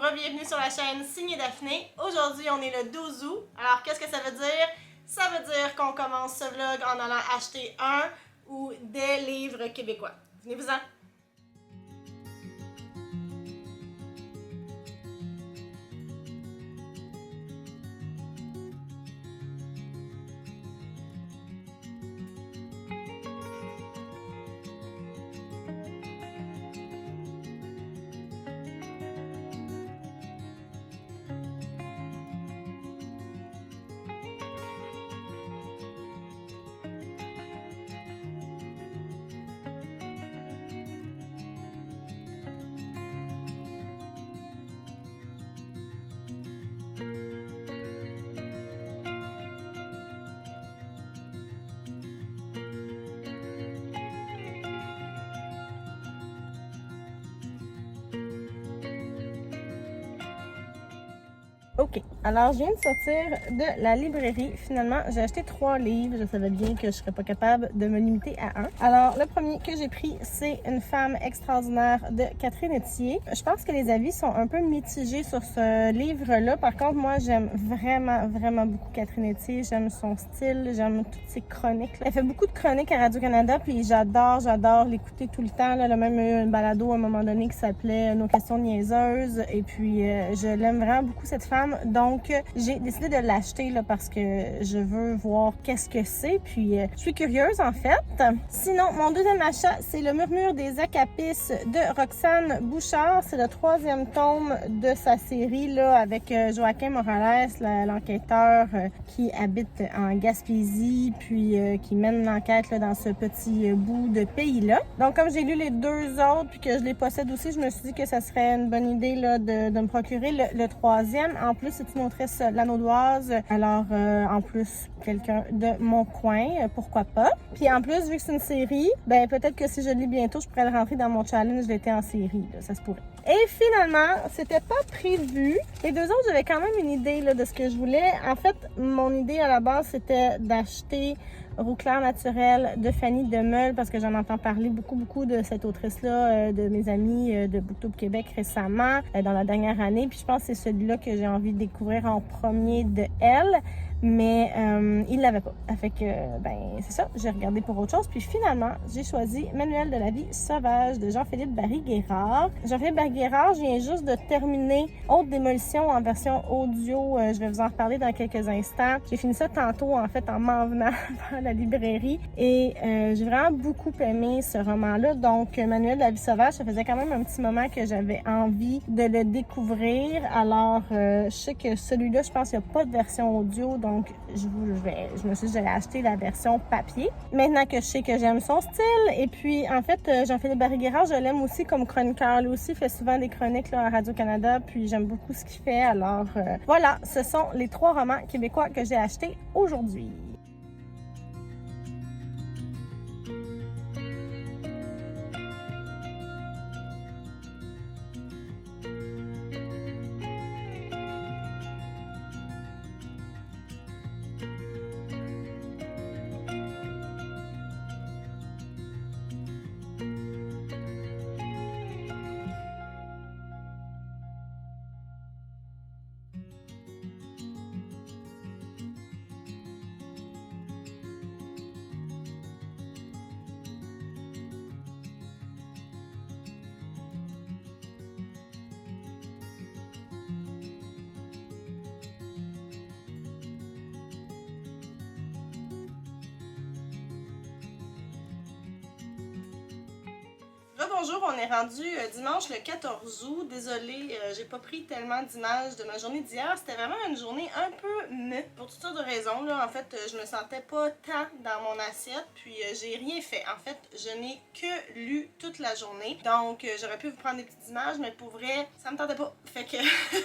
re-bienvenue sur la chaîne Signe Daphné. Aujourd'hui, on est le 12 août. Alors, qu'est-ce que ça veut dire? Ça veut dire qu'on commence ce vlog en allant acheter un ou des livres québécois. Venez-vous-en! Ok, alors je viens de sortir de la librairie. Finalement, j'ai acheté 3 livres. Je savais bien que je serais pas capable de me limiter à un. Alors, le premier que j'ai pris, c'est Une femme extraordinaire de Catherine Ethier. Je pense que les avis sont un peu mitigés sur ce livre-là. Par contre, moi, j'aime vraiment beaucoup Catherine Ethier. J'aime son style, j'aime toutes ses chroniques. Elle fait beaucoup de chroniques à Radio-Canada, puis j'adore l'écouter tout le temps. Elle a même eu une balado à un moment donné qui s'appelait Nos questions niaiseuses. Et puis, je l'aime vraiment beaucoup, cette femme. Donc, j'ai décidé de l'acheter là, parce que je veux voir qu'est-ce que c'est. Puis, je suis curieuse en fait. Sinon, mon deuxième achat, c'est Le murmure des Acapis de Roxane Bouchard. C'est le 3e tome de sa série là, avec Joaquin Morales, l'enquêteur qui habite en Gaspésie, puis qui mène l'enquête là, dans ce petit bout de pays-là. Donc, comme j'ai lu les 2 autres, puis que je les possède aussi, je me suis dit que ça serait une bonne idée là, de me procurer le 3e. En plus, c'est une autrice lanaudoise. Alors, en plus, quelqu'un de mon coin, pourquoi pas. Puis en plus, vu que c'est une série, ben peut-être que si je le lis bientôt, je pourrais le rentrer dans mon challenge d'été en série. Là, ça se pourrait. Et finalement, c'était pas prévu. Les 2 autres, j'avais quand même une idée là, de ce que je voulais. En fait, mon idée à la base, c'était d'acheter Roux clair naturel de Fanny Demeule parce que j'en entends parler beaucoup de cette autrice-là, de mes amis de Booktube Québec récemment, dans la dernière année. Puis je pense que c'est celui-là que j'ai envie de découvrir en premier de elle. Mais il l'avait pas. Fait que, ben, c'est ça, j'ai regardé pour autre chose. Puis finalement, j'ai choisi Manuel de la vie sauvage de Jean-Philippe Barry-Guérard. Jean-Philippe Barry-Guérard, je viens juste de terminer Haute démolition en version audio. Je vais vous en reparler dans quelques instants. J'ai fini ça tantôt, en fait, en m'en venant vers la librairie. Et j'ai vraiment beaucoup aimé ce roman-là. Donc, Manuel de la vie sauvage, ça faisait quand même un petit moment que j'avais envie de le découvrir. Alors, je sais que celui-là, je pense qu'il n'y a pas de version audio. Donc, je me suis dit que j'allais acheter la version papier. Maintenant que je sais que j'aime son style. Et puis, en fait, Jean-Philippe Barry-Guérard, je l'aime aussi comme chroniqueur. Lui aussi fait souvent des chroniques là, à Radio-Canada. Puis, j'aime beaucoup ce qu'il fait. Alors, voilà, ce sont les 3 romans québécois que j'ai achetés aujourd'hui. Bonjour, on est rendu dimanche le 14 août. Désolée, j'ai pas pris tellement d'images de ma journée d'hier. C'était vraiment une journée un peu meh pour toutes sortes de raisons. Là. En fait, je me sentais pas tant dans mon assiette, puis j'ai rien fait. En fait, je n'ai que lu toute la journée. Donc, j'aurais pu vous prendre des petites images, mais pour vrai, ça me tentait pas. Fait que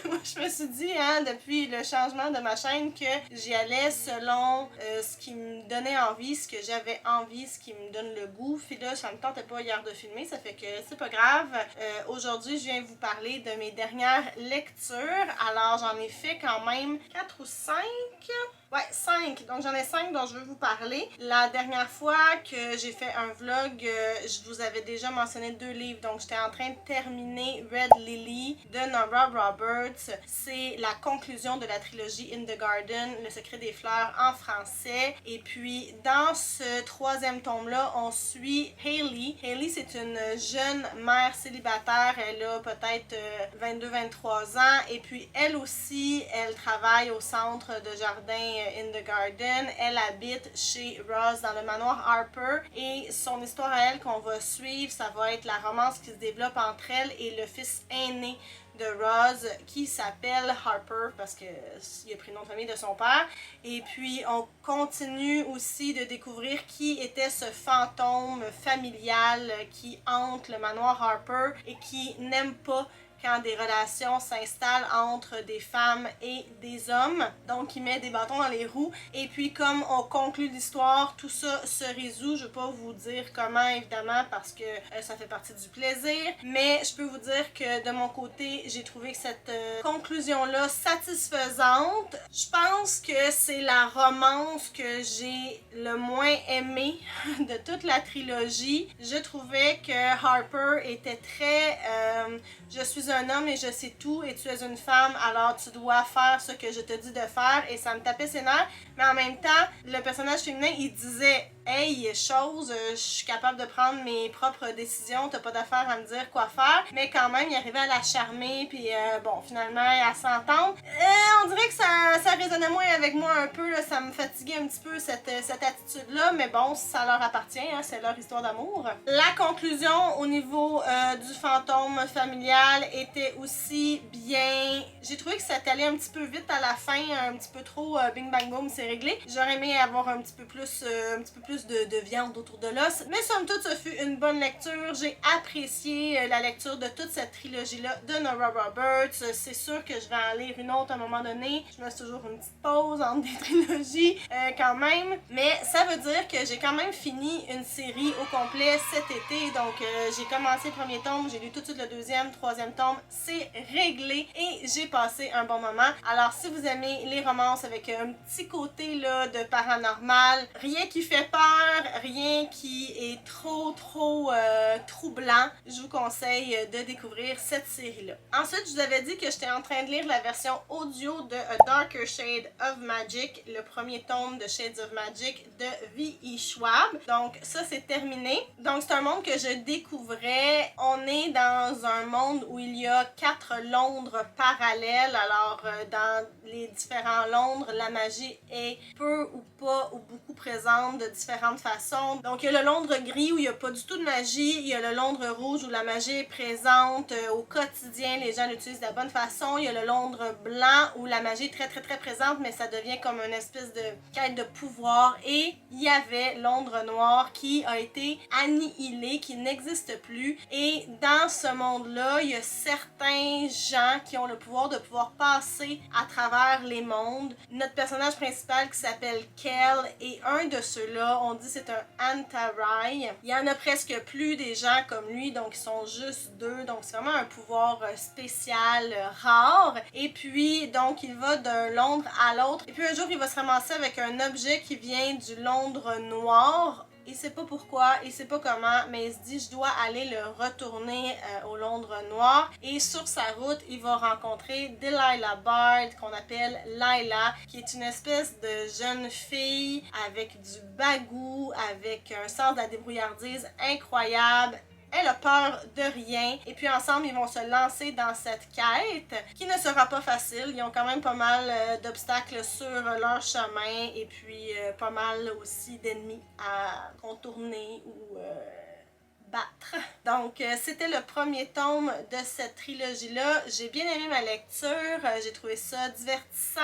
moi, je me suis dit, hein, depuis le changement de ma chaîne, que j'y allais selon ce qui me donnait envie, ce que j'avais envie, ce qui me donne le goût. Puis là, ça me tentait pas hier de filmer, ça fait que c'est pas grave. Aujourd'hui, je viens vous parler de mes dernières lectures. Alors, j'en ai fait quand même 4 ou 5. Ouais, 5. Donc, j'en ai 5 dont je veux vous parler. La dernière fois que j'ai fait un vlog, je vous avais déjà mentionné 2 livres. Donc, j'étais en train de terminer Red Lily de Nora Roberts. C'est la conclusion de la trilogie In the Garden, Le secret des fleurs en français. Et puis, dans ce 3e tome-là, on suit Hailey. Hailey, c'est une jeune mère célibataire. Elle a peut-être 22-23 ans. Et puis, elle aussi, elle travaille au centre de jardin In the Garden. Elle habite chez Roz dans le manoir Harper et son histoire à elle qu'on va suivre, ça va être la romance qui se développe entre elle et le fils aîné de Roz qui s'appelle Harper parce qu'il a pris le nom de famille de son père. Et puis on continue aussi de découvrir qui était ce fantôme familial qui hante le manoir Harper et qui n'aime pas quand des relations s'installent entre des femmes et des hommes. Donc, il met des bâtons dans les roues. Et puis, comme on conclut l'histoire, tout ça se résout. Je ne vais pas vous dire comment, évidemment, parce que ça fait partie du plaisir. Mais je peux vous dire que de mon côté, j'ai trouvé que cette conclusion-là satisfaisante. Je pense que c'est la romance que j'ai le moins aimée de toute la trilogie. Je trouvais que Harper était très... je suis un homme et je sais tout et tu es une femme, alors tu dois faire ce que je te dis de faire, et ça me tapait ses nerfs. Mais en même temps, le personnage féminin, il disait « Hey, chose, je suis capable de prendre mes propres décisions, t'as pas d'affaire à me dire quoi faire. » Mais quand même, il arrivait à la charmer, puis bon, finalement, à s'entendre. On dirait que ça résonnait moins avec moi un peu, là, ça me fatiguait un petit peu cette attitude-là, mais bon, ça leur appartient, hein, c'est leur histoire d'amour. La conclusion au niveau du fantôme familial était aussi bien. J'ai trouvé que ça allait un petit peu vite à la fin, un petit peu trop bing bang boom, c'est réglé. J'aurais aimé avoir un petit peu plus de viande autour de l'os. Mais somme toute, ce fut une bonne lecture. J'ai apprécié la lecture de toute cette trilogie-là de Nora Roberts. C'est sûr que je vais en lire une autre à un moment donné. Je me laisse toujours une petite pause entre des trilogies quand même. Mais ça veut dire que j'ai quand même fini une série au complet cet été. Donc j'ai commencé le 1er tome, j'ai lu tout de suite le 2e, 3e tome. C'est réglé et j'ai passé un bon moment. Alors si vous aimez les romances avec un petit côté là de paranormal, rien qui fait peur, rien qui est trop troublant, je vous conseille de découvrir cette série-là. Ensuite, je vous avais dit que j'étais en train de lire la version audio de A Darker Shade of Magic, le 1er tome de Shades of Magic de V.E. Schwab. Donc ça, c'est terminé. Donc c'est un monde que je découvrais. On est dans un monde où il y a 4 Londres parallèles. Alors dans les différents Londres, la magie est peu ou pas ou beaucoup présente de différentes façons. Donc il y a le Londres gris où il n'y a pas du tout de magie. Il y a le Londres rouge où la magie est présente au quotidien, les gens l'utilisent de la bonne façon. Il y a le Londres blanc où la magie est très présente, mais ça devient comme une espèce de quête de pouvoir. Et il y avait Londres noir qui a été annihilé, qui n'existe plus. Et dans ce monde-là, il y a certains gens qui ont le pouvoir de pouvoir passer à travers les mondes. Notre personnage principal qui s'appelle Kel est un de ceux-là. On dit c'est un Antarai. Il y en a presque plus des gens comme lui, donc ils sont juste 2. Donc c'est vraiment un pouvoir spécial, rare. Et puis donc il va d'un Londres à l'autre. Et puis un jour il va se ramasser avec un objet qui vient du Londres noir. Il sait pas pourquoi, il sait pas comment, mais il se dit je dois aller le retourner au Londres noir. Et sur sa route, il va rencontrer Delilah Bard, qu'on appelle Lila, qui est une espèce de jeune fille avec du bagou, avec un sens de la débrouillardise incroyable. Elle a peur de rien et puis ensemble ils vont se lancer dans cette quête qui ne sera pas facile. Ils ont quand même pas mal d'obstacles sur leur chemin et puis pas mal aussi d'ennemis à contourner ou battre. Donc c'était le 1er tome de cette trilogie-là. J'ai bien aimé ma lecture, j'ai trouvé ça divertissant.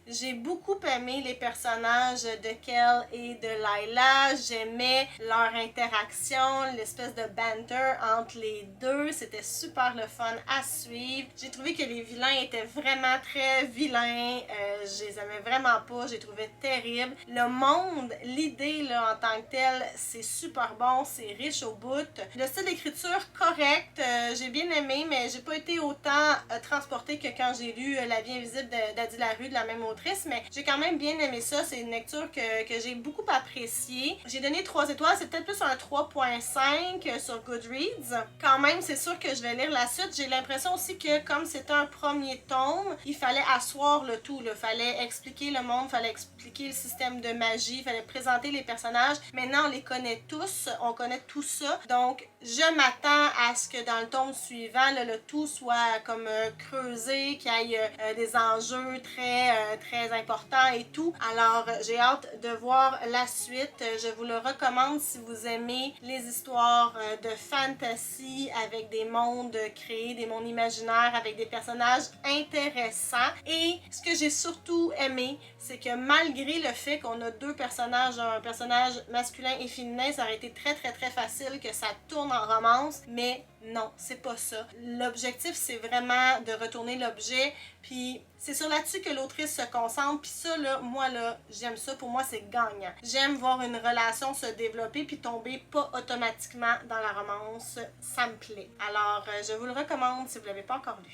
J'ai beaucoup aimé les personnages de Kel et de Lila. J'aimais leur interaction, l'espèce de banter entre les deux. C'était super le fun à suivre. J'ai trouvé que les vilains étaient vraiment très vilains. Je les aimais vraiment pas. J'ai trouvé terrible. Le monde, l'idée là en tant que telle, c'est super bon. C'est riche au bout. minutes. Le style d'écriture correct, j'ai bien aimé, mais j'ai pas été autant transportée que quand j'ai lu La vie invisible d'Adi Larue, de la même autrice, mais j'ai quand même bien aimé ça. C'est une lecture que j'ai beaucoup appréciée. J'ai donné 3 étoiles, c'est peut-être plus un 3.5 sur Goodreads. Quand même, c'est sûr que je vais lire la suite. J'ai l'impression aussi que comme c'était un premier tome, il fallait asseoir le tout. Il fallait expliquer le monde, il fallait expliquer le système de magie, il fallait présenter les personnages. Maintenant, on les connaît tous, on connaît tout ça. Donc, je m'attends à ce que dans le tome suivant, le tout soit comme creusé, qu'il y ait des enjeux très importants et tout. Alors, j'ai hâte de voir la suite. Je vous le recommande si vous aimez les histoires de fantasy avec des mondes créés, des mondes imaginaires avec des personnages intéressants. Et ce que j'ai surtout aimé, c'est que malgré le fait qu'on a 2 personnages, un personnage masculin et féminin, ça aurait été très facile que ça tourne en romance, mais non, c'est pas ça. L'objectif, c'est vraiment de retourner l'objet, puis c'est sur là-dessus que l'autrice se concentre, puis ça, là, moi, là, j'aime ça. Pour moi, c'est gagnant. J'aime voir une relation se développer puis tomber pas automatiquement dans la romance. Ça me plaît. Alors, je vous le recommande si vous l'avez pas encore lu.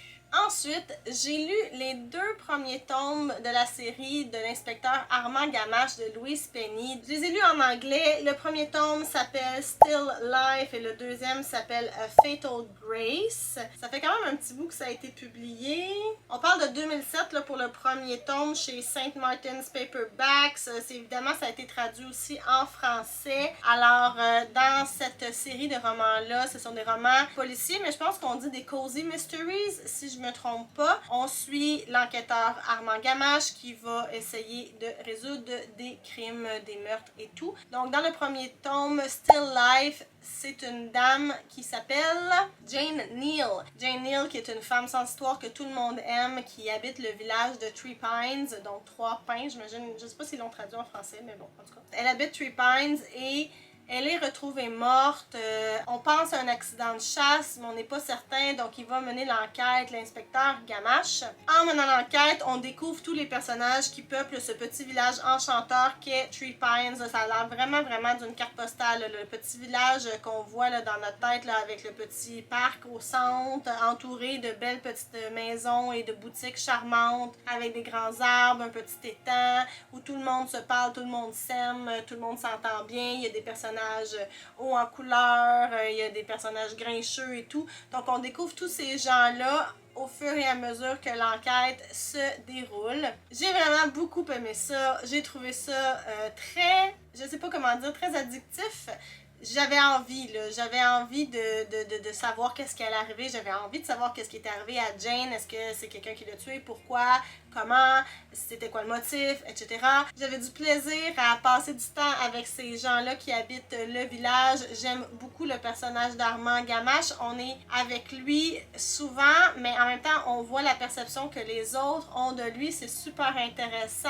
Ensuite, j'ai lu les 2 premiers tomes de la série de l'inspecteur Armand Gamache de Louise Penny. Je les ai lus en anglais. Le premier tome s'appelle Still Life et le deuxième s'appelle A Fatal Grace. Ça fait quand même un petit bout que ça a été publié. On parle de 2007 là, pour le premier tome chez St. Martin's Paperbacks. Évidemment, ça a été traduit aussi en français. Alors, dans cette série de romans-là, ce sont des romans policiers, mais je pense qu'on dit des cozy mysteries, si je me trompe pas. On suit l'enquêteur Armand Gamache qui va essayer de résoudre des crimes, des meurtres et tout. Donc, dans le premier tome, Still Life, c'est une dame qui s'appelle Jane Neal. Jane Neal, qui est une femme sans histoire que tout le monde aime, qui habite le village de Three Pines, donc 3 pins, j'imagine, je sais pas s'ils l'ont traduit en français, mais bon, en tout cas. Elle habite Three Pines et elle est retrouvée morte. On pense à un accident de chasse, mais on n'est pas certain, donc il va mener l'enquête, l'inspecteur Gamache. En menant l'enquête, on découvre tous les personnages qui peuplent ce petit village enchanteur qu'est Three Pines. Ça a l'air vraiment d'une carte postale. Le petit village qu'on voit là, dans notre tête, là, avec le petit parc au centre, entouré de belles petites maisons et de boutiques charmantes, avec des grands arbres, un petit étang, où tout le monde se parle, tout le monde s'aime, tout le monde s'entend bien. Il y a des personnages hauts en couleur, il y a des personnages grincheux et tout. Donc on découvre tous ces gens-là au fur et à mesure que l'enquête se déroule. J'ai vraiment beaucoup aimé ça. J'ai trouvé ça très, je sais pas comment dire, très addictif. J'avais envie de savoir qu'est-ce qui allait arriver. J'avais envie de savoir qu'est-ce qui était arrivé à Jane. Est-ce que c'est quelqu'un qui l'a tué? Pourquoi? Comment? C'était quoi le motif? Etc. J'avais du plaisir à passer du temps avec ces gens-là qui habitent le village. J'aime beaucoup le personnage d'Armand Gamache. On est avec lui souvent, mais en même temps, on voit la perception que les autres ont de lui. C'est super intéressant.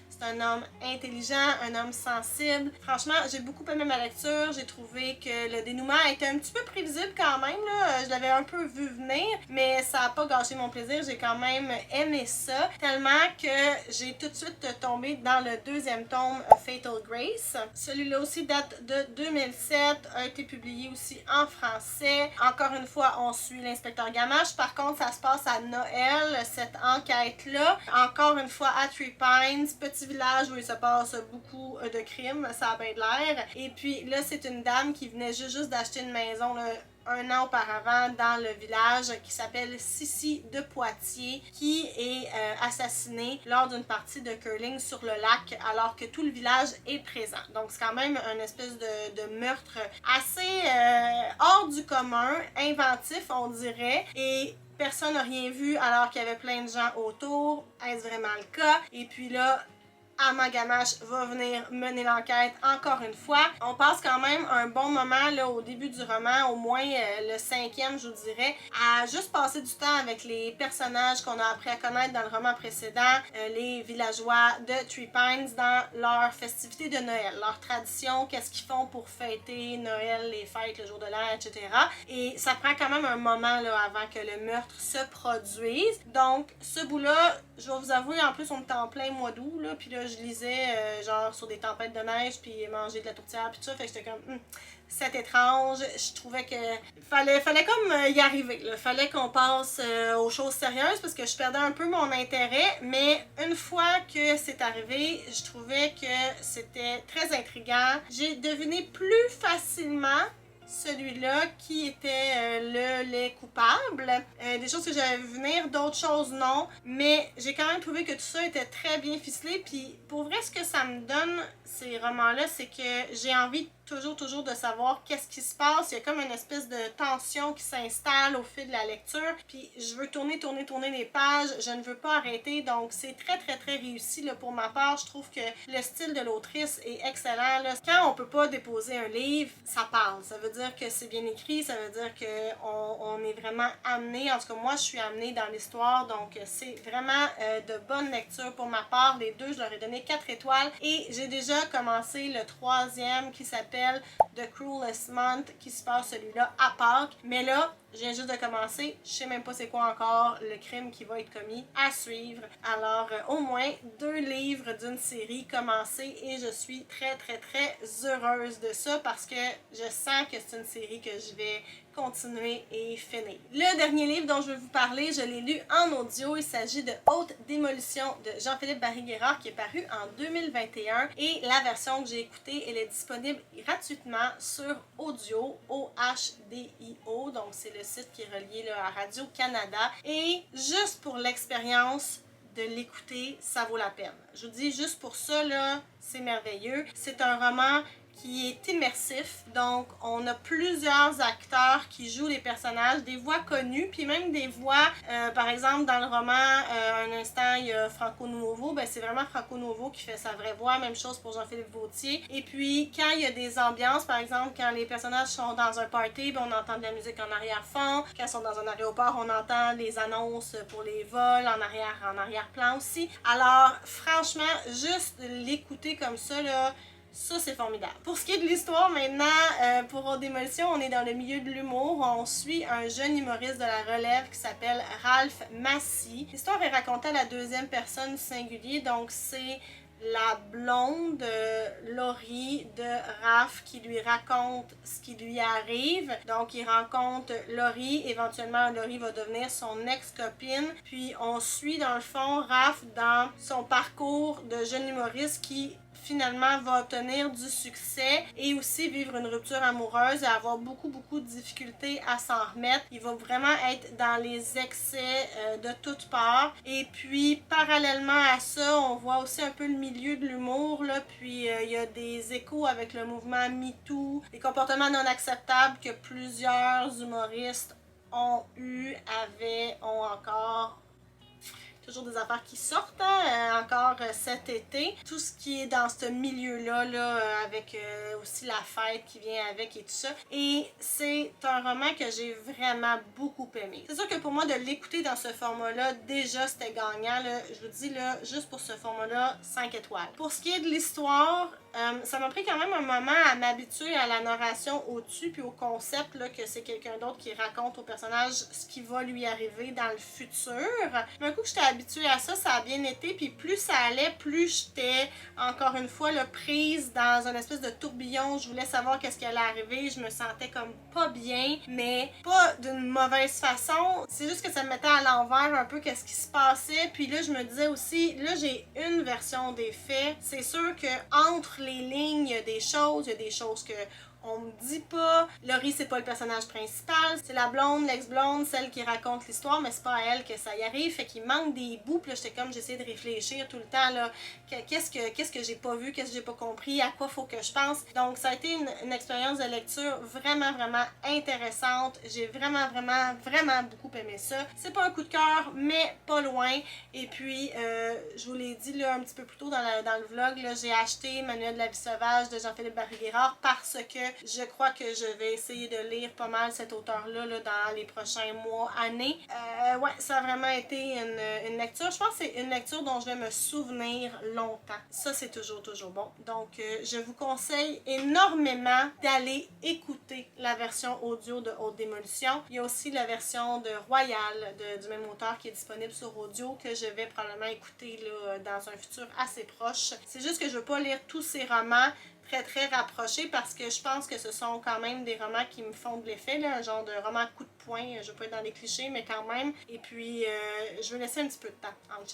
C'est un homme intelligent, un homme sensible. Franchement, j'ai beaucoup aimé ma lecture. J'ai trouvé que le dénouement était un petit peu prévisible quand même, là. Je l'avais un peu vu venir, mais ça n'a pas gâché mon plaisir. J'ai quand même aimé ça, tellement que j'ai tout de suite tombé dans le deuxième tome, Fatal Grace. Celui-là aussi date de 2007, a été publié aussi en français. Encore une fois, on suit l'inspecteur Gamache. Par contre, ça se passe à Noël, cette enquête-là. Encore une fois, à Three Pines, petit village où il se passe beaucoup de crimes, ça a bien de l'air. Et puis là, c'est une dame qui venait juste d'acheter une maison là, 1 an auparavant dans le village qui s'appelle Sissi de Poitiers, qui est assassinée lors d'une partie de curling sur le lac alors que tout le village est présent. Donc c'est quand même une espèce de meurtre assez hors du commun, inventif on dirait, et personne n'a rien vu alors qu'il y avait plein de gens autour. Est-ce vraiment le cas? Et puis là, Armand Gamache va venir mener l'enquête encore une fois. On passe quand même un bon moment là, au début du roman, au moins le 5e, je vous dirais, à juste passer du temps avec les personnages qu'on a appris à connaître dans le roman précédent, les villageois de Three Pines dans leur festivité de Noël, leur tradition, qu'est-ce qu'ils font pour fêter Noël, les fêtes, le jour de l'an, etc. Et ça prend quand même un moment là, avant que le meurtre se produise. Donc, ce bout-là, je vais vous avouer, en plus, on est en plein mois d'août, là, puis là, je lisais genre sur des tempêtes de neige, puis manger de la tourtière, puis tout ça. Fait que j'étais comme, c'est étrange. Je trouvais que fallait comme y arriver. Là. Fallait qu'on passe aux choses sérieuses parce que je perdais un peu mon intérêt. Mais une fois que c'est arrivé, je trouvais que c'était très intriguant. J'ai deviné plus facilement celui-là qui était le lait coupable. Des choses que j'avais vu venir, d'autres choses non. Mais j'ai quand même trouvé que tout ça était très bien ficelé. Puis pour vrai, ce que ça me donne, ces romans-là, c'est que j'ai envie toujours de savoir qu'est-ce qui se passe. Il y a comme une espèce de tension qui s'installe au fil de la lecture. Puis je veux tourner les pages. Je ne veux pas arrêter. Donc c'est très réussi là, pour ma part. Je trouve que le style de l'autrice est excellent. Là. Quand on peut pas déposer un livre, ça parle. Ça veut dire que c'est bien écrit. Ça veut dire qu'on est vraiment amené. En tout cas, moi, je suis amenée dans l'histoire. Donc c'est vraiment de bonne lecture pour ma part. Les deux, je leur ai donné 4 étoiles. Et j'ai déjà commencé le 3e qui s'appelle The Cruelest Month, qui se passe celui-là à Pâques. Mais là, je viens juste de commencer. Je sais même pas c'est quoi encore le crime qui va être commis à suivre. Alors, au moins 2 livres d'une série commencés et je suis très heureuse de ça parce que je sens que c'est une série que je vais continuer et finir. Le dernier livre dont je vais vous parler, je l'ai lu en audio. Il s'agit de Haute Démolition de Jean-Philippe Barry-Guerrard qui est paru en 2021 et la version que j'ai écoutée, elle est disponible gratuitement sur Audio, OHDIO, donc c'est le site qui est relié là, à Radio-Canada et juste pour l'expérience de l'écouter, ça vaut la peine. Je vous dis, juste pour ça, là, c'est merveilleux. C'est un roman qui est immersif, donc on a plusieurs acteurs qui jouent les personnages, des voix connues, puis même des voix, par exemple dans le roman, un instant il y a Franco Nuovo, ben c'est vraiment Franco Nuovo qui fait sa vraie voix, même chose pour Jean-Philippe Vauthier, et puis quand il y a des ambiances, par exemple quand les personnages sont dans un party, ben on entend de la musique en arrière-fond, quand ils sont dans un aéroport, on entend les annonces pour les vols en arrière-plan aussi, alors franchement, juste l'écouter comme ça, là, ça, c'est formidable. Pour ce qui est de l'histoire, maintenant, pour Démolition, on est dans le milieu de l'humour. On suit un jeune humoriste de la relève qui s'appelle Ralph Massy. L'histoire est racontée à la 2e personne singulier, donc c'est la blonde Laurie de Raph qui lui raconte ce qui lui arrive. Donc il rencontre Laurie, éventuellement Laurie va devenir son ex-copine. Puis on suit dans le fond Raph dans son parcours de jeune humoriste qui finalement va obtenir du succès et aussi vivre une rupture amoureuse et avoir beaucoup de difficultés à s'en remettre. Il va vraiment être dans les excès de toutes parts. Et puis parallèlement à ça, on voit aussi un peu le milieu de l'humour, là, puis il y a des échos avec le mouvement MeToo, des comportements non acceptables que plusieurs humoristes ont ont encore. Toujours des affaires qui sortent encore cet été. Tout ce qui est dans ce milieu-là, là, avec aussi la fête qui vient avec et tout ça. Et c'est un roman que j'ai vraiment beaucoup aimé. C'est sûr que pour moi, de l'écouter dans ce format-là, déjà c'était gagnant. Là, je vous dis, là, juste pour ce format-là, 5 étoiles. Pour ce qui est de l'histoire, ça m'a pris quand même un moment à m'habituer à la narration au-dessus puis au concept là, que c'est quelqu'un d'autre qui raconte au personnage ce qui va lui arriver dans le futur. Mais un coup que j'étais habituée à ça, ça a bien été, puis plus ça allait, plus j'étais encore une fois là, prise dans une espèce de tourbillon. Je voulais savoir qu'est-ce qui allait arriver, je me sentais comme pas bien, mais pas d'une mauvaise façon. C'est juste que ça me mettait à l'envers un peu qu'est-ce qui se passait, puis là je me disais aussi, là j'ai une version des faits. C'est sûr que entre les lignes, il y a des choses que on me dit pas. Laurie, c'est pas le personnage principal, c'est la blonde, l'ex-blonde, celle qui raconte l'histoire, mais c'est pas à elle que ça y arrive, fait qu'il manque des bouts, puis là j'étais comme, j'essayais de réfléchir tout le temps, là, qu'est-ce que j'ai pas vu, qu'est-ce que j'ai pas compris, à quoi faut que je pense. Donc ça a été une expérience de lecture vraiment intéressante, j'ai vraiment beaucoup aimé ça. C'est pas un coup de cœur, mais pas loin, et puis je vous l'ai dit là un petit peu plus tôt dans le vlog, là, j'ai acheté Manuel de la vie sauvage de Jean-Philippe Barry-Guerrard parce que je crois que je vais essayer de lire pas mal cet auteur-là là, dans les prochains mois, années. Ouais, ça a vraiment été une lecture. Je pense que c'est une lecture dont je vais me souvenir longtemps. Ça, c'est toujours bon. Donc, je vous conseille énormément d'aller écouter la version audio de Haute Démolition. Il y a aussi la version de Royal du même auteur qui est disponible sur audio que je vais probablement écouter là, dans un futur assez proche. C'est juste que je veux pas lire tous ces romans très rapprochés parce que je pense que ce sont quand même des romans qui me font de l'effet, un genre de roman coup de poing, je veux pas être dans les clichés, mais quand même. Et puis, je veux laisser un petit peu de temps entre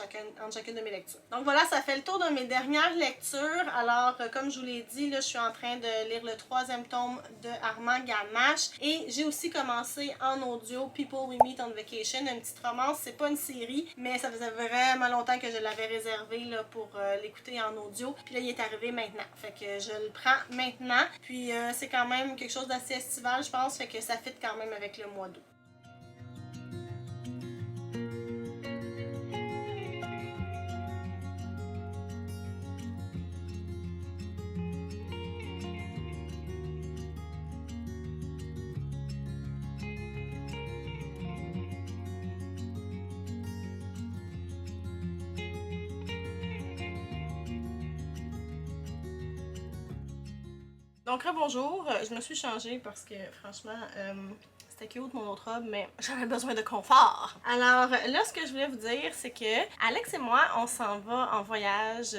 chacune de mes lectures. Donc voilà, ça fait le tour de mes dernières lectures. Alors, comme je vous l'ai dit, là, je suis en train de lire le 3e tome de Armand Gamache. Et j'ai aussi commencé en audio People We Meet on Vacation, une petite romance. C'est pas une série, mais ça faisait vraiment longtemps que je l'avais réservé là, pour l'écouter en audio. Puis là, il est arrivé maintenant. Fait que je le prends maintenant. Puis c'est quand même quelque chose d'assez estival, je pense. Fait que ça fit quand même avec le mois d'août. Donc, bonjour, je me suis changée parce que franchement, c'était cute mon autre robe, mais j'avais besoin de confort. Alors là, ce que je voulais vous dire, c'est que Alex et moi, on s'en va en voyage.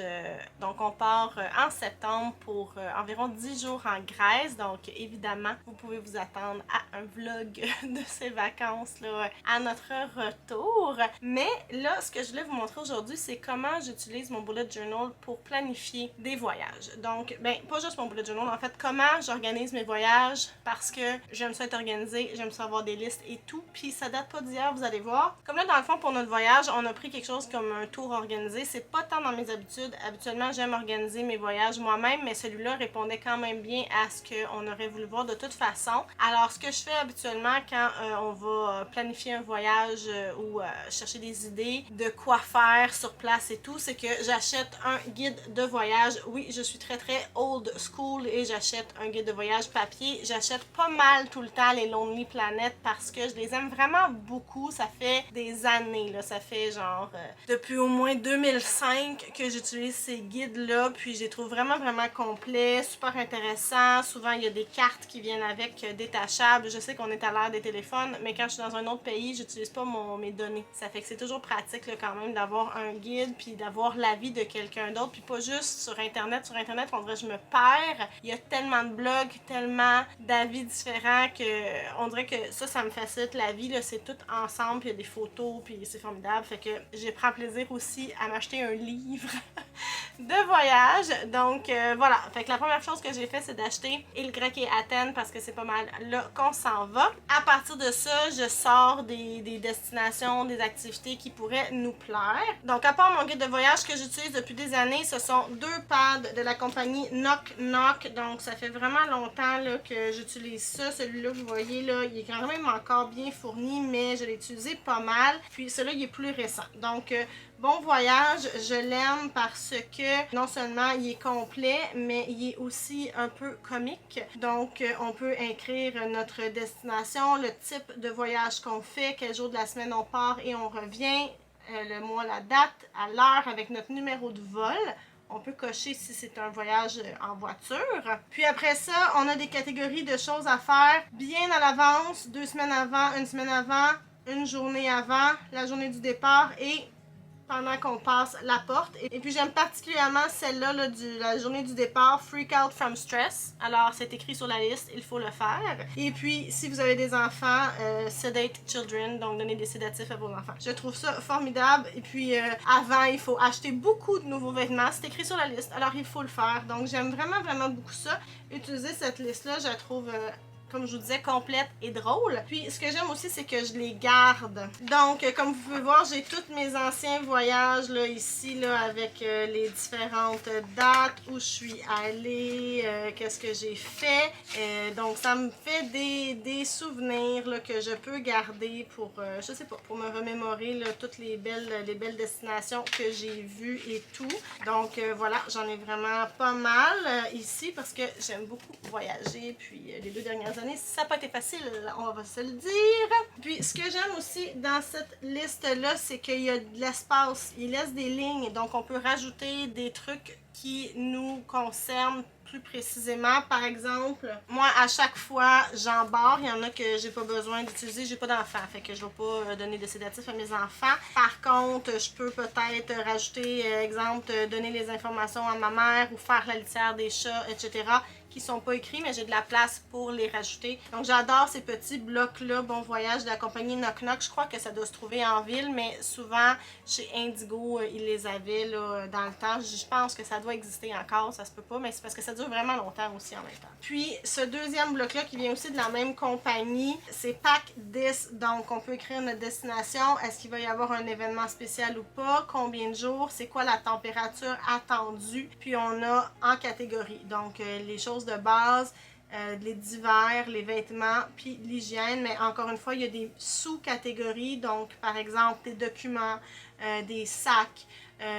Donc on part en septembre pour environ 10 jours en Grèce. Donc évidemment, vous pouvez vous attendre à un vlog de ces vacances là, à notre retour. Mais là, ce que je voulais vous montrer aujourd'hui, c'est comment j'utilise mon bullet journal pour planifier des voyages. Donc, ben, pas juste mon bullet journal, en fait, comment j'organise mes voyages parce que j'aime ça être organisée, j'aime ça avoir des listes et tout, puis ça date pas d'hier, vous allez voir. Comme là, dans le fond, pour notre voyage, on a pris quelque chose comme un tour organisé. C'est pas tant dans mes habitudes. Habituellement, j'aime organiser mes voyages moi-même, mais celui-là répondait quand même bien à ce qu'on aurait voulu voir de toute façon. Alors, ce que je fais habituellement quand on va planifier un voyage ou chercher des idées de quoi faire sur place et tout, c'est que j'achète un guide de voyage. Oui, je suis très old school et j'achète un guide de voyage papier. J'achète pas mal tout le temps les Lonely Planet parce que je les aime vraiment beaucoup. Ça fait des années, là. Ça fait genre depuis au moins 2005 que j'utilise ces guides-là, puis je les trouve vraiment complets, super intéressants. Souvent, il y a des cartes qui viennent avec détachables. Je sais qu'on est à l'ère des téléphones, mais quand je suis dans un autre pays, j'utilise pas mes données. Ça fait que c'est toujours pratique là, quand même d'avoir un guide, puis d'avoir l'avis de quelqu'un d'autre, puis pas juste sur Internet. Sur Internet, on dirait que je me perds. Il y a tellement de blogs, tellement d'avis différents que on dirait que ça me facilite la vie, là, c'est tout ensemble, puis il y a des photos, puis c'est formidable, fait que je prends plaisir aussi à m'acheter un livre de voyage, donc voilà, fait que la première chose que j'ai fait, c'est d'acheter Il Grec et Athènes, parce que c'est pas mal là qu'on s'en va. À partir de ça, je sors des destinations, des activités qui pourraient nous plaire. Donc à part mon guide de voyage que j'utilise depuis des années, ce sont 2 pads de la compagnie Knock Knock, donc ça fait vraiment longtemps là, que j'utilise ça. Celui-là que vous voyez là, il est quand même encore bien fourni, mais je l'ai utilisé pas mal. Puis celui-là, il est plus récent. Donc, Bon Voyage, je l'aime parce que non seulement il est complet, mais il est aussi un peu comique. Donc, on peut inscrire notre destination, le type de voyage qu'on fait, quel jour de la semaine on part et on revient, le mois, la date, à l'heure avec notre numéro de vol. On peut cocher si c'est un voyage en voiture. Puis après ça, on a des catégories de choses à faire bien à l'avance, 2 semaines avant, 1 semaine avant, 1 journée avant, la journée du départ et pendant qu'on passe la porte. Et puis j'aime particulièrement celle-là, là, la journée du départ, Freak Out from Stress. Alors c'est écrit sur la liste, il faut le faire. Et puis si vous avez des enfants, Sedate Children, donc donner des sédatifs à vos enfants. Je trouve ça formidable. Et puis avant, il faut acheter beaucoup de nouveaux vêtements, c'est écrit sur la liste, alors il faut le faire. Donc j'aime vraiment beaucoup ça. Utiliser cette liste-là, je la trouve comme je vous disais, complète et drôle. Puis ce que j'aime aussi, c'est que je les garde. Donc, comme vous pouvez voir, j'ai tous mes anciens voyages là, ici, là, avec les différentes dates, où je suis allée, qu'est-ce que j'ai fait. Donc, ça me fait des souvenirs là, que je peux garder pour, je sais pas, pour me remémorer là, toutes les belles destinations que j'ai vues et tout. Donc, voilà, j'en ai vraiment pas mal ici parce que j'aime beaucoup voyager. Puis, les 2 dernières années, ça n'a pas été facile, on va se le dire. Puis, ce que j'aime aussi dans cette liste-là, c'est qu'il y a de l'espace. Il laisse des lignes, donc on peut rajouter des trucs qui nous concernent plus précisément. Par exemple, moi, à chaque fois, j'embarque. Il y en a que j'ai pas besoin d'utiliser. J'ai pas d'enfants, fait que je vais pas donner de sédatifs à mes enfants. Par contre, je peux peut-être rajouter, exemple, donner les informations à ma mère ou faire la litière des chats, etc., qui sont pas écrits, mais j'ai de la place pour les rajouter. Donc, j'adore ces petits blocs-là. Bon voyage de la compagnie Knock Knock. Je crois que ça doit se trouver en ville, mais souvent, chez Indigo, ils les avaient là, dans le temps. Je pense que ça doit exister encore, ça se peut pas, mais c'est parce que ça dure vraiment longtemps aussi en même temps. Puis, ce deuxième bloc-là, qui vient aussi de la même compagnie, c'est Pack This. Donc, on peut écrire notre destination. Est-ce qu'il va y avoir un événement spécial ou pas? Combien de jours? C'est quoi la température attendue? Puis, on a en catégorie. Donc, les choses de base, les divers, les vêtements, puis l'hygiène. Mais encore une fois, il y a des sous-catégories. Donc, par exemple, des documents, des sacs,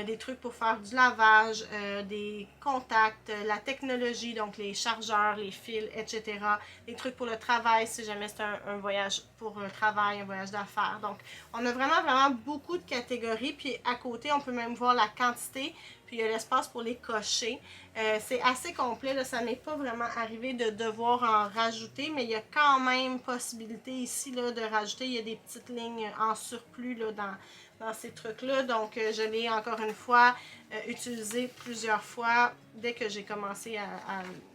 des trucs pour faire du lavage, des contacts, la technologie, donc les chargeurs, les fils, etc. Des trucs pour le travail, si jamais c'est un voyage pour un travail, un voyage d'affaires. Donc, on a vraiment beaucoup de catégories. Puis, à côté, on peut même voir la quantité. Puis, il y a l'espace pour les cocher. C'est assez complet, là, ça n'est pas vraiment arrivé de devoir en rajouter, mais il y a quand même possibilité ici là, de rajouter. Il y a des petites lignes en surplus là, dans ces trucs-là. Donc, je l'ai encore une fois utilisé plusieurs fois dès que j'ai commencé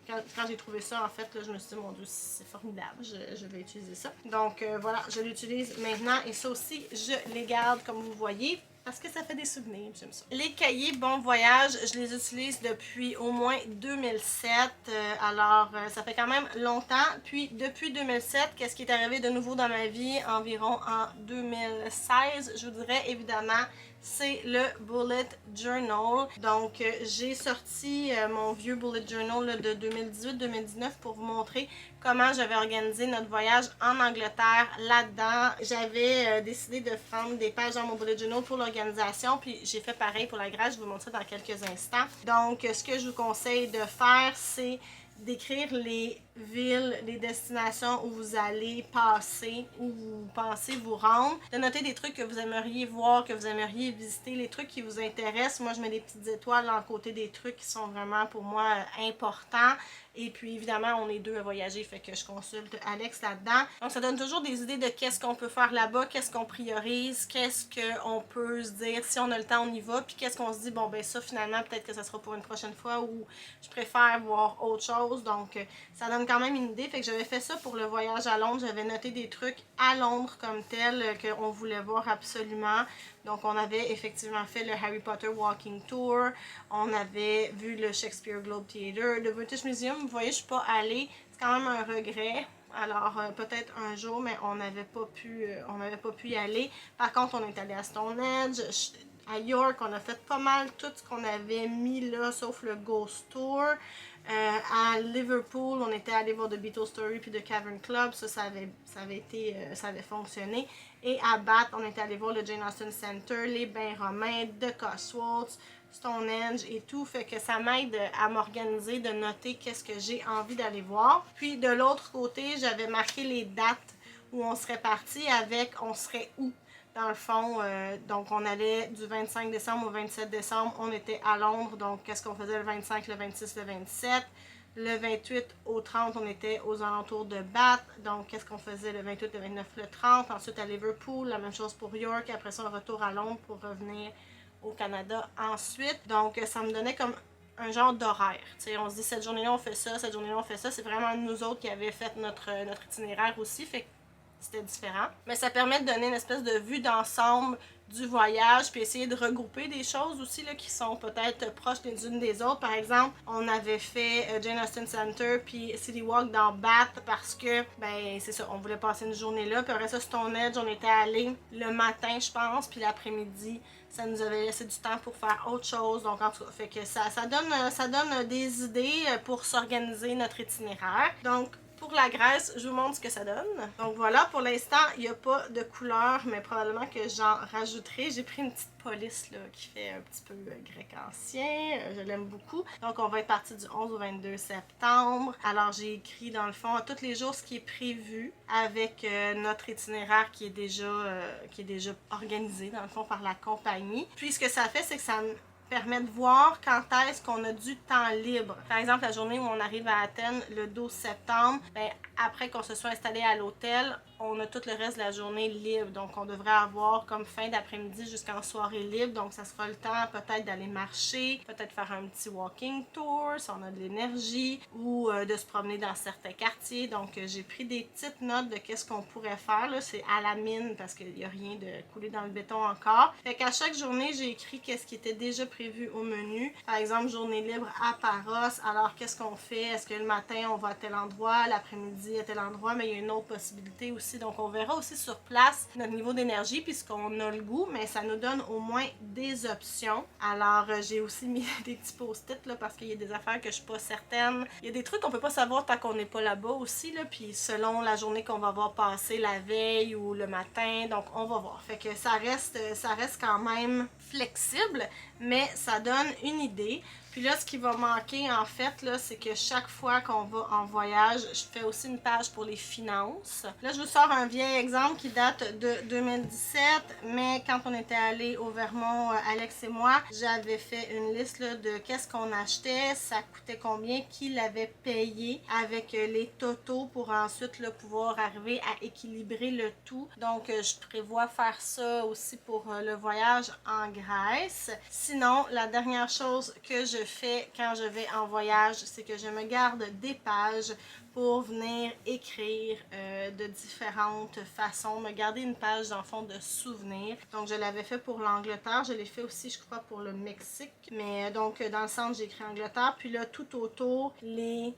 quand j'ai trouvé ça, en fait, là, je me suis dit, mon Dieu, c'est formidable, je vais utiliser ça. Donc, voilà, je l'utilise maintenant et ça aussi, je les garde comme vous voyez. Parce que ça fait des souvenirs, j'aime ça. Les cahiers Bon Voyage, je les utilise depuis au moins 2007. Alors, ça fait quand même longtemps. Puis, depuis 2007, qu'est-ce qui est arrivé de nouveau dans ma vie environ en 2016? Je vous dirais, évidemment, c'est le Bullet Journal. Donc, j'ai sorti mon vieux Bullet Journal là, de 2018-2019 pour vous montrer comment j'avais organisé notre voyage en Angleterre là-dedans. J'avais décidé de prendre des pages dans mon Bullet Journal pour l'organisation, puis j'ai fait pareil pour la Grèce, je vais vous montrer dans quelques instants. Donc, ce que je vous conseille de faire, c'est d'écrire les villes, les destinations où vous allez passer, où vous pensez vous rendre, de noter des trucs que vous aimeriez voir, que vous aimeriez visiter, les trucs qui vous intéressent. Moi, je mets des petites étoiles à côté des trucs qui sont vraiment pour moi importants. Et puis, évidemment, on est 2 à voyager, fait que je consulte Alex là-dedans. Donc, ça donne toujours des idées de qu'est-ce qu'on peut faire là-bas, qu'est-ce qu'on priorise, qu'est-ce qu'on peut se dire, si on a le temps, on y va, puis qu'est-ce qu'on se dit, bon, ben ça, finalement, peut-être que ça sera pour une prochaine fois ou je préfère voir autre chose. Donc, ça donne quand même une idée. Fait que j'avais fait ça pour le voyage à Londres. J'avais noté des trucs à Londres comme tel qu'on voulait voir absolument. Donc, on avait effectivement fait le Harry Potter Walking Tour. On avait vu le Shakespeare Globe Theatre. Le British Museum, vous voyez, je suis pas allée. C'est quand même un regret. Alors, peut-être un jour, mais on n'avait pas pu y aller. Par contre, on est allé à Stonehenge. À York, on a fait pas mal tout ce qu'on avait mis là, sauf le Ghost Tour. À Liverpool, on était allé voir The Beatles Story puis The Cavern Club. Ça avait fonctionné. Et à Bath, on était allé voir le Jane Austen Center, les Bains Romains, The Cotswolds, Stonehenge et tout. Fait que ça m'aide à m'organiser, de noter qu'est-ce que j'ai envie d'aller voir. Puis de l'autre côté, j'avais marqué les dates où on serait parti avec on serait où. Dans le fond, donc on allait du 25 décembre au 27 décembre, on était à Londres, donc qu'est-ce qu'on faisait le 25, le 26, le 27. Le 28 au 30, on était aux alentours de Bath, donc qu'est-ce qu'on faisait le 28, le 29, le 30. Ensuite à Liverpool, la même chose pour York, après ça un retour à Londres pour revenir au Canada ensuite. Donc ça me donnait comme un genre d'horaire. On se dit cette journée-là on fait ça, cette journée-là on fait ça. C'est vraiment nous autres qui avions fait notre itinéraire aussi, fait c'était différent. Mais ça permet de donner une espèce de vue d'ensemble du voyage, puis essayer de regrouper des choses aussi là, qui sont peut-être proches les unes des autres. Par exemple, on avait fait Jane Austen Center puis City Walk dans Bath parce que, ben c'est ça, on voulait passer une journée là. Puis après ça, Stone Edge, on était allé le matin, je pense, puis l'après-midi, ça nous avait laissé du temps pour faire autre chose. Donc en tout cas, fait que ça donne des idées pour s'organiser notre itinéraire. Donc, pour la Grèce, je vous montre ce que ça donne. Donc voilà, pour l'instant, il n'y a pas de couleur, mais probablement que j'en rajouterai. J'ai pris une petite police là, qui fait un petit peu grec ancien. Je l'aime beaucoup. Donc on va être parti du 11 au 22 septembre. Alors j'ai écrit dans le fond à tous les jours ce qui est prévu avec notre itinéraire qui est déjà organisé dans le fond par la compagnie. Puis ce que ça fait, c'est que ça permet de voir quand est-ce qu'on a du temps libre. Par exemple, la journée où on arrive à Athènes le 12 septembre, ben, après qu'on se soit installé à l'hôtel, on a tout le reste de la journée libre. Donc, on devrait avoir comme fin d'après-midi jusqu'en soirée libre. Donc, ça sera le temps peut-être d'aller marcher, peut-être faire un petit walking tour si on a de l'énergie ou de se promener dans certains quartiers. Donc, j'ai pris des petites notes de qu'est-ce qu'on pourrait faire. Là, c'est à la mine parce qu'il n'y a rien de coulé dans le béton encore. Fait qu'à chaque journée, j'ai écrit qu'est-ce qui était déjà prévu au menu. Par exemple, journée libre à Paros. Alors, qu'est-ce qu'on fait? Est-ce que le matin, on va à tel endroit, l'après-midi à tel endroit? Mais il y a une autre possibilité aussi. Donc, on verra aussi sur place notre niveau d'énergie puisqu'on a le goût, mais ça nous donne au moins des options. Alors, j'ai aussi mis des petits post-it là parce qu'il y a des affaires que je suis pas certaine. Il y a des trucs qu'on peut pas savoir tant qu'on n'est pas là-bas aussi, là, puis selon la journée qu'on va avoir passé la veille ou le matin, donc on va voir. Fait que ça reste quand même flexible, mais ça donne une idée. Puis là, ce qui va manquer, en fait, là, c'est que chaque fois qu'on va en voyage, je fais aussi une page pour les finances. Là, je vous sors un vieil exemple qui date de 2017, mais quand on était allé au Vermont, Alex et moi, j'avais fait une liste là, de qu'est-ce qu'on achetait, ça coûtait combien, qui l'avait payé avec les totaux pour ensuite là, pouvoir arriver à équilibrer le tout. Donc, je prévois faire ça aussi pour le voyage en Grèce. Sinon, la dernière chose que je fais quand je vais en voyage, c'est que je me garde des pages pour venir écrire de différentes façons, me garder une page dans le fond de souvenirs. Donc je l'avais fait pour l'Angleterre, je l'ai fait aussi je crois pour le Mexique, mais donc dans le centre j'ai écrit Angleterre, puis là tout autour les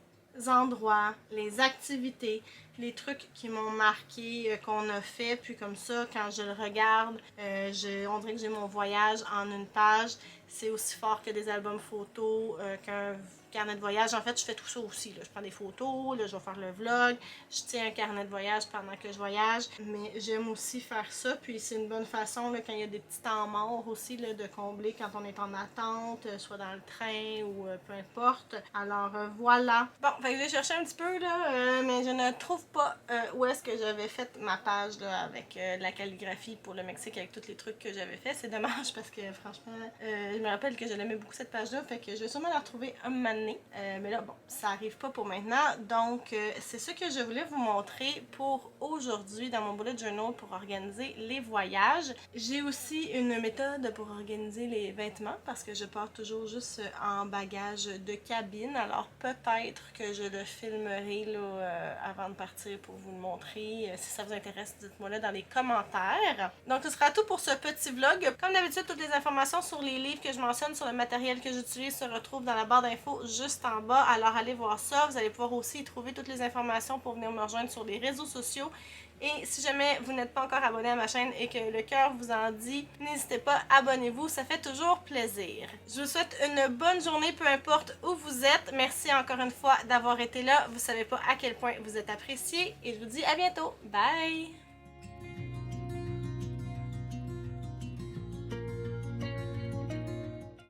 endroits, les activités, les trucs qui m'ont marqué, qu'on a fait, puis comme ça, quand je le regarde, on dirait que j'ai mon voyage en une page. C'est aussi fort que des albums photos, qu'un carnet de voyage. En fait, je fais tout ça aussi. Là. Je prends des photos, là, je vais faire le vlog, je tiens un carnet de voyage pendant que je voyage, mais j'aime aussi faire ça. Puis c'est une bonne façon, là, quand il y a des petits temps morts aussi, là, de combler quand on est en attente, soit dans le train ou peu importe. Alors voilà. Bon, fait que j'ai cherché un petit peu, là, mais je ne trouve pas où est-ce que j'avais fait ma page là, avec la calligraphie pour le Mexique, avec tous les trucs que j'avais fait. C'est dommage parce que franchement, je me rappelle que je l'aimais beaucoup cette page-là, fait que je vais sûrement la retrouver un moment donné. Mais là, bon, ça arrive pas pour maintenant. Donc, c'est ce que je voulais vous montrer pour aujourd'hui dans mon bullet journal pour organiser les voyages. J'ai aussi une méthode pour organiser les vêtements parce que je pars toujours juste en bagage de cabine. Alors, peut-être que je le filmerai là, avant de partir pour vous le montrer. Si ça vous intéresse, dites-moi là dans les commentaires. Donc, ce sera tout pour ce petit vlog. Comme d'habitude, toutes les informations sur les livres que je mentionne, sur le matériel que j'utilise se retrouvent dans la barre d'infos juste en bas. Alors, allez voir ça. Vous allez pouvoir aussi y trouver toutes les informations pour venir me rejoindre sur les réseaux sociaux. Et si jamais vous n'êtes pas encore abonné à ma chaîne et que le cœur vous en dit, n'hésitez pas, abonnez-vous, ça fait toujours plaisir. Je vous souhaite une bonne journée, peu importe où vous êtes. Merci encore une fois d'avoir été là. Vous savez pas à quel point vous êtes apprécié et je vous dis à bientôt. Bye!